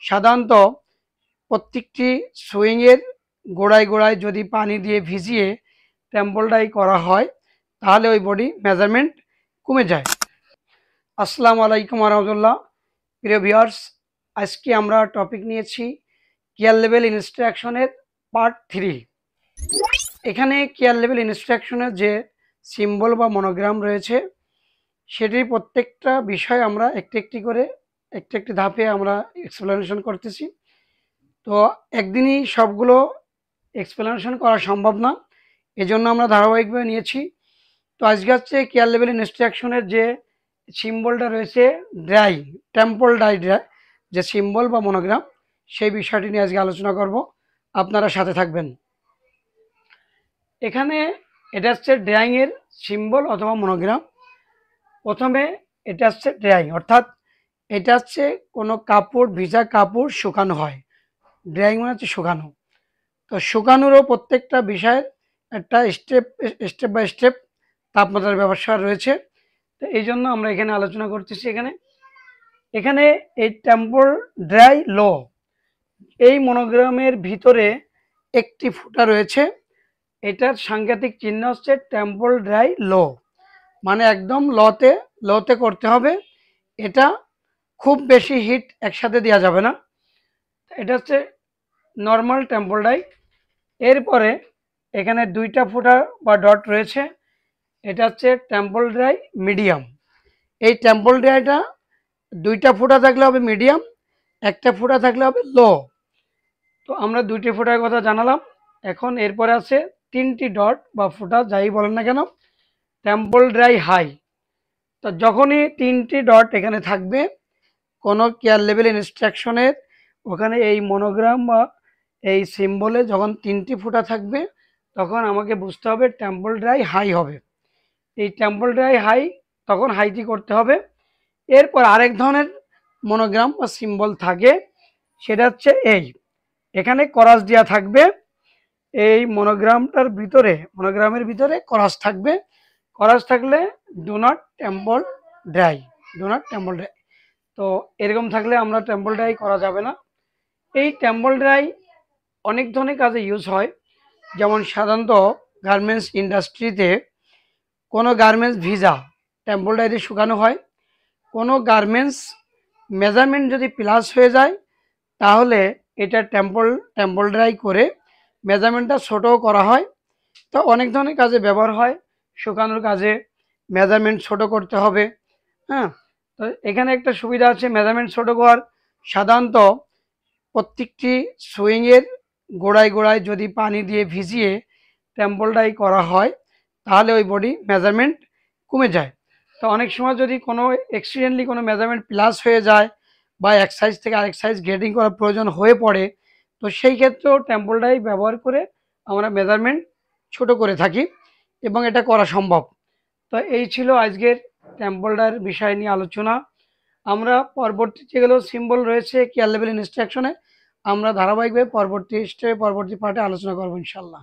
সাধারণত প্রত্যেকটি সুইংয়ের গোড়ায় গোড়ায় যদি পানি দিয়ে ভিজিয়ে টেম্পল ডাই করা হয় তাহলে ওই বডি মেজারমেন্ট কমে যায়। আসসালামু আলাইকুম রহমতুল্লাহ। প্রিয় ভিউয়ার্স, আজকে আমরা টপিক নিয়েছি কেয়ার লেভেল ইনস্ট্রাকশনের পার্ট 3। এখানে কেয়ার লেভেল ইনস্ট্রাকশনের যে সিম্বল বা মনোগ্রাম রয়েছে সেটির প্রত্যেকটা বিষয় আমরা একটি করে একটি ধাপে আমরা এক্সপ্লেনেশন করতেছি। তো একদিনই সবগুলো এক্সপ্লেনেশন করা সম্ভব না, এজন্য আমরা ধারাবাহিকভাবে নিয়েছি। তো আজকে হচ্ছে কেয়ার লেভেল ইনস্ট্রাকশনের যে সিম্বলটা রয়েছে ড্রাই, টেম্পল ডাই যে সিম্বল বা মনোগ্রাম, সেই বিষয়টি নিয়ে আজকে আলোচনা করব। আপনারা সাথে থাকবেন। এখানে এটা হচ্ছে ড্রাইংয়ের সিম্বল অথবা মনোগ্রাম। প্রথমে এটা হচ্ছে ড্রাইং, অর্থাৎ এটা হচ্ছে কোনো কাপড়, ভিজা কাপড় শুকানো হয়। ড্রাইং মানে হচ্ছে শুকানো। তো শুকানোরও প্রত্যেকটা বিষয়ের একটা স্টেপ বাই স্টেপ তাপমাত্রার ব্যবস্থা রয়েছে। তো এই জন্য আমরা এখানে আলোচনা করতেছি। এখানে এই টেম্পল ড্রাই লো, এই মনোগ্রামের ভিতরে একটি ফুটা রয়েছে। এটার সাংকেতিক চিহ্ন হচ্ছে টেম্পল ড্রাই লো, মানে একদম লোতে করতে হবে। এটা খুব বেশি হিট একসাথে দেওয়া যাবে না। এটা হচ্ছে নর্মাল টেম্পল ডাই। এরপরে এখানে দুইটা ফুটা বা ডট রয়েছে, এটা হচ্ছে টেম্পল ড্রাই মিডিয়াম। এই টেম্পল ড্রাইটা দুইটা ফুটা থাকলে হবে মিডিয়াম, একটা ফুটা থাকলে হবে লো। তো আমরা দুইটি ফুটার কথা জানালাম। এখন এরপরে আছে তিনটি ডট বা ফুটা, যাই বলেন না কেন, টেম্পল ড্রাই হাই। তো যখনই তিনটি ডট এখানে থাকবে কোনো কেয়ার লেভেল ইনস্ট্রাকশনের ওখানে এই মনোগ্রাম বা এই সিম্বলে যখন তিনটি ফুটা থাকবে তখন আমাকে বুঝতে হবে টেম্পল ড্রাই হাই হবে। এই টেম্পল ড্রাই হাই, তখন হাইটি করতে হবে। এরপর আরেক ধরনের মনোগ্রাম বা সিম্বল থাকে, সেটা হচ্ছে এখানে করাস দেওয়া থাকবে। এই মনোগ্রামের ভিতরে করাস থাকবে। করাস থাকলে do not temple dry, do not temple dry. তো এরকম থাকলে আমরা টেম্পল ড্রাই করা যাবে না। এই টেম্পল ড্রাই অনেক ধরনের কাজে ইউজ হয়। যেমন সাধারণত গার্মেন্টস ইন্ডাস্ট্রিতে কোনো গার্মেন্টস ভিজা টেম্পল ড্রাই দিয়ে শুকানো হয়। কোনো গার্মেন্টস মেজারমেন্ট যদি প্লাস হয়ে যায় তাহলে এটা টেম্পল ড্রাই করে মেজারমেন্টটা ছোটও করা হয়। তো অনেক ধরনের কাজে ব্যবহার হয়। শুকানোর কাজে মেজারমেন্ট ছোট করতে হবে। হ্যাঁ, তো এখানে একটা সুবিধা আছে মেজারমেন্ট ছোট করার। সাধারণত প্রত্যেকটি সুইংয়ের গোড়ায় গোড়ায় যদি পানি দিয়ে ভিজিয়ে টেম্পল ডাই করা হয় তাহলে ওই বডি মেজারমেন্ট কমে যায়। তো অনেক সময় যদি কোনো অ্যাক্সিডেন্টলি কোনো মেজারমেন্ট প্লাস হয়ে যায় বা এক সাইজ থেকে আরেক সাইজ গ্রেডিং করার প্রয়োজন হয়ে পড়ে, তো সেই ক্ষেত্রেও টেম্পল ডাই ব্যবহার করে আমরা মেজারমেন্ট ছোট করে থাকি এবং এটা করা সম্ভব। তো এই ছিল আজকের টেম্পল ডাইয়ের বিষয় নিয়ে আলোচনা। আমরা পরবর্তী যেগুলো সিম্বল রয়েছে কেয়ার লেভেল ইনস্ট্রাকশনে আমরা ধারাবাহিকভাবে পরবর্তী পার্টে আলোচনা করবো ইনশাল্লাহ।